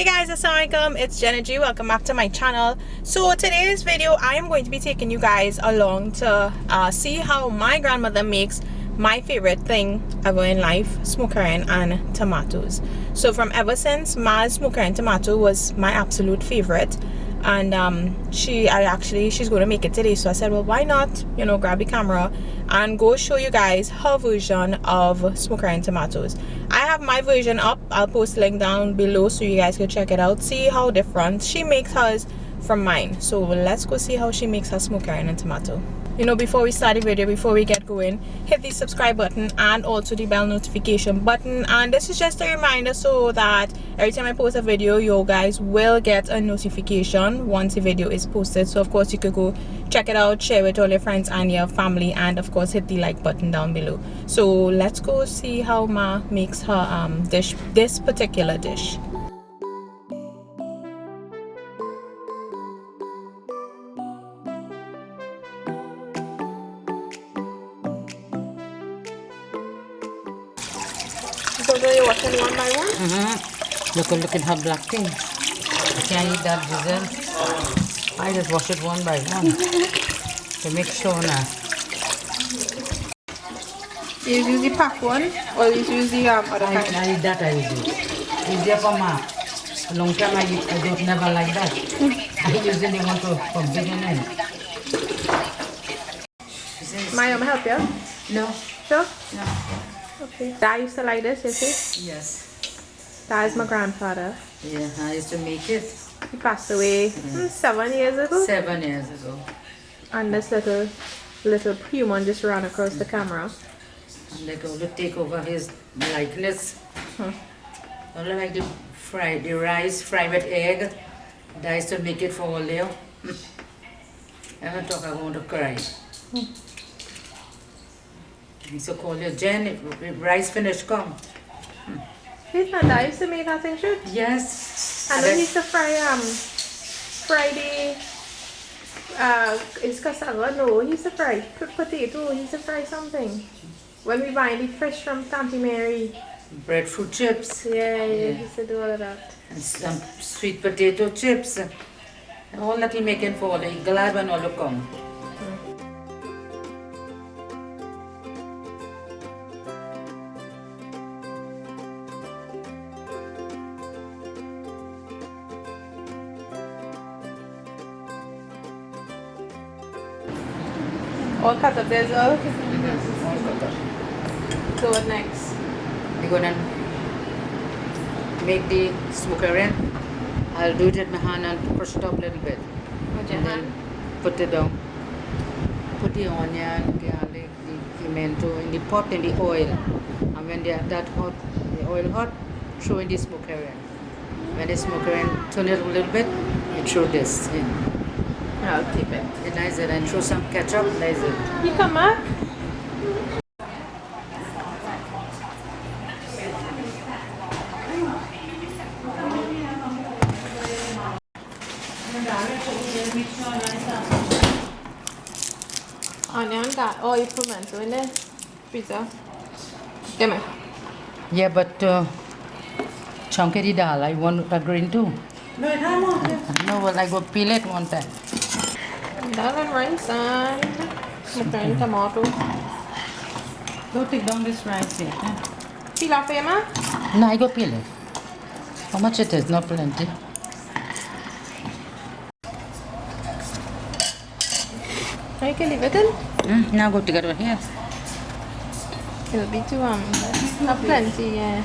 Hey guys, assalamualaikum, it's Jenna G. Welcome back to my channel. So today's video I am going to be taking you guys along to see how my grandmother makes my favorite thing ever in life, smoked herring and tomatoes. So from ever since, Ma's smoked herring tomato was my absolute favorite, and she's going to make it today. So I said, well, why not, you know, grab the camera and go show you guys her version of smoked herring tomatoes. I have my version up. I'll post a link down below so you guys can check it out, see how different she makes hers from mine. So let's go see how she makes her smoked herring and tomato. You know, before we start the video, before we get going, hit the subscribe button and also the bell notification button. And this is just a reminder so that every time I post a video, you guys will get a notification once the video is posted. So of course you could go check it out, share with all your friends and your family, and of course hit the like button down below. So let's go see how Ma makes her this particular dish. So do you watch it one by one? Look at her black thing. I can't eat that dessert. I just wash it one by one to make sure now. You use the pack one or you use the other kind? I eat that I use it. Easier for ma. A long time I don't never like that. I usually want to from beginning. My mom help you? No. Sure? No. Okay. Dad used to like this, you see? Yes. That is my grandfather. Yeah, I used to make it. He passed away 7 years ago. 7 years ago. And this little human just ran across the camera. And they're going to take over his likeness. I like the rice, fry with egg. I used to make it for all there. I don't talk, I'm going to cry. I used to call you Jen, if rice finish, come. His dad used to make that thing, too? Yes. And then he used to fry it's cassava, no, he used to fry potato, he used to fry something. When we buy the fish from Auntie Mary. Breadfruit chips. Yeah, he used to do all of that. And some sweet potato chips. All that he making for all, he glad when all the come. All cut up there as well? So what next? We're gonna make the smoked herring. I'll do it with my hand and push it up a little bit. With your And hand? then put it down. Put the onion, garlic, the pimento in the pot in the oil. And when they're that hot, the oil hot, throw in the smoked herring. When the smoked herring, turn it a little bit, you throw this in. I'll keep it. And nice it, and throw some ketchup, nice it. You come back? Onion got all your pimento in there. Pizza. Give me. Yeah, but chunky the dal, I want a green too. No, I don't want. No, well, I go peel it one time. Dal and rice and smoked herring tomato. Go take down this rice here. Peel off for you, ma? No, I go peel it. How much it is? Not plenty. You can leave it in. Now go together here. It'll be too not plenty, yeah.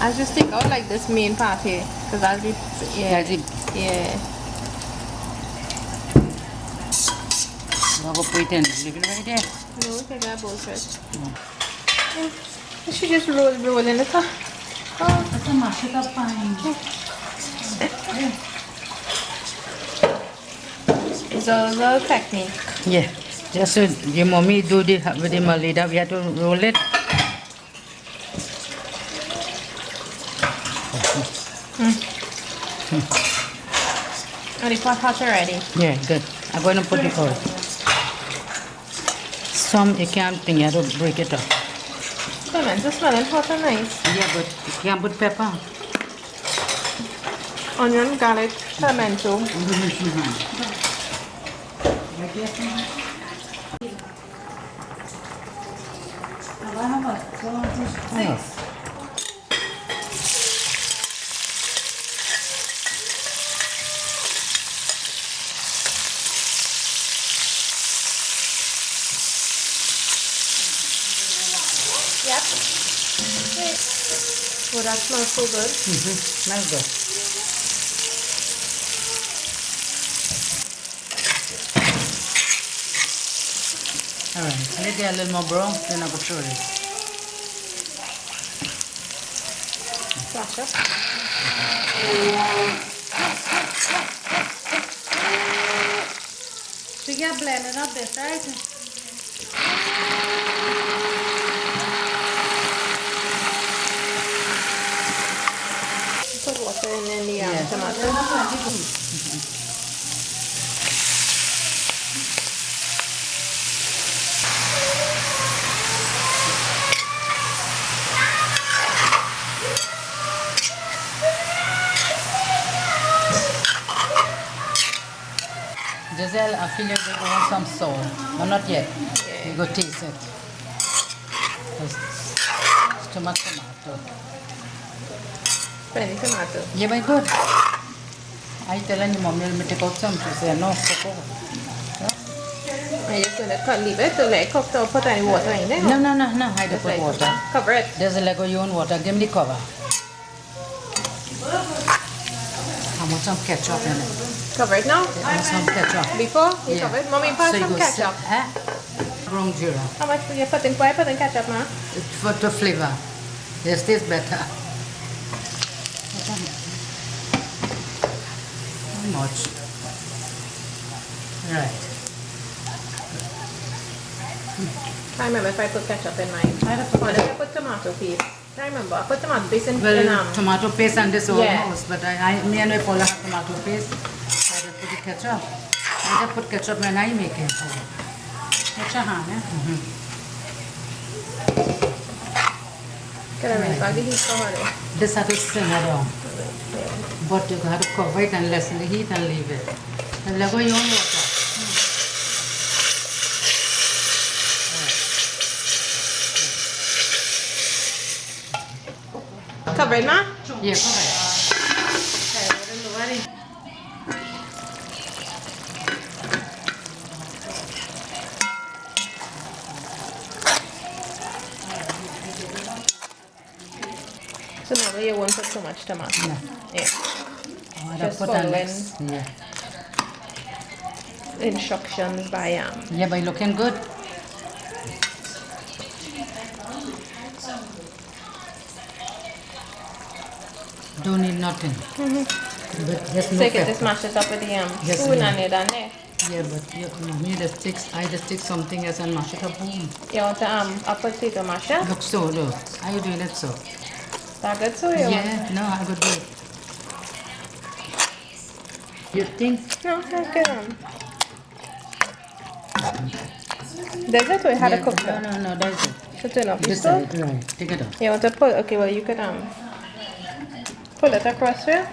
I'll just take out like this main part here, because I'll be yeah. Now go put it in. Leave it right there. No, take that bullshit. You should just roll in it. Oh, That's a mash it up fine. it's all the technique. Yeah. Just so your mommy do the with the malida, we have to roll it. And the pot hot already. Yeah, good. I'm going to put the oil. Some you can't think you have to break it up. So pimento smelling hot and nice. Yeah, but you can't put pepper. Onion, garlic, pimento. Yes. Yep. Oh, that smells so good. Smells good. Alright, let it get a little more brown, then I'll go through this. Flash up. So you blend it up this, right? Put water in the Yes. tomato. Giselle, I feel like they want some salt, but not yet. Yeah. You go taste it. It's too much tomato. Plenty tomato. Yeah, but good. I telling your mom, let me take out some. She said, no, cook. I just gonna leave it to let it cook. Don't put any water in there. No, no, no, no. I don't Just put like water. cover it. There's a Lego you own water. Give me the cover. I want some ketchup in it. Cover it now. I want some ketchup. Before you Yeah. cover it, mommy, pass So you some go ketchup. Brown jeera. How much you putting? Why putting ketchup, ma? It's for the flavor. This tastes better. How much? Right. I remember if I put ketchup in mine. I don't put Or did I put tomato paste? I remember. I put tomato paste in, Well, tomato paste and this yeah. almost, but me and my follow have tomato paste. I just put the ketchup. I just put ketchup when I make it. What's your hand, eh? Get it right back the heat for her. This has to simmer down. But you have to cover it and lessen the heat and leave it. And let go your own water. Cover it, ma? Yeah, cover it. So now you won't put too much tomato. No. Yeah. Oh, Just put following next. Yeah. instructions by Yeah, but looking good. Don't need nothing. But just no So you can pepper. just mash it up with the Yes, spoon yeah. and it on there. Yeah, but you just take, I just take something else and mash it up. Boom. You want to a potato masher? Look so, look. Are you doing it so? That good so you want? Yeah, no, I could do it. You think? No, that's good. Does it or you had a cook No, no, no, that's it. to turn off the This stove? side, right. Take it off. You want to pull? Okay, well you could pull it across here,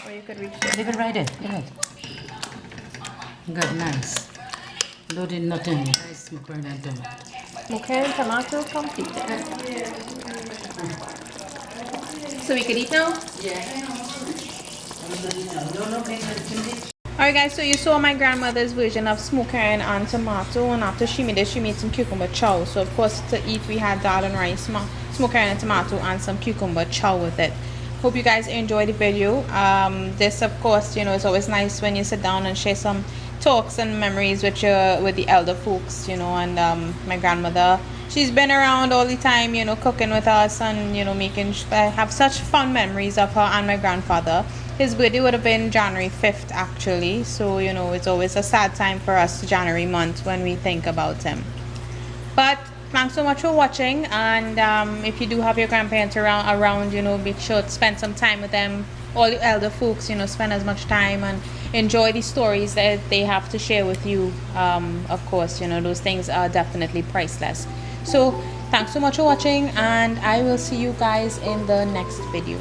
or you could reach it. Leave it right there. Leave it. Good, nice. Loaded nothing. Nice smoke right and tomato. Okay, tomato completed. So we could eat now? Alright guys, so you saw my grandmother's version of smoked herring and tomato, and after she made it, she made some cucumber chow. So of course to eat we had dal and rice, smoked herring and tomato, and some cucumber chow with it. Hope you guys enjoyed the video. This of course, you know, it's always nice when you sit down and share some talks and memories with the elder folks, you know. And my grandmother, she's been around all the time, you know, cooking with us and, you know, have such fun memories of her and my grandfather. His birthday would have been January 5th actually, so you know it's always a sad time for us, January month, when we think about him. But thanks so much for watching, and if you do have your grandparents around, you know, make sure to spend some time with them. All the elder folks, you know, spend as much time and enjoy the stories that they have to share with you. Of course, you know, those things are definitely priceless. So Thanks so much for watching, and I will see you guys in the next video.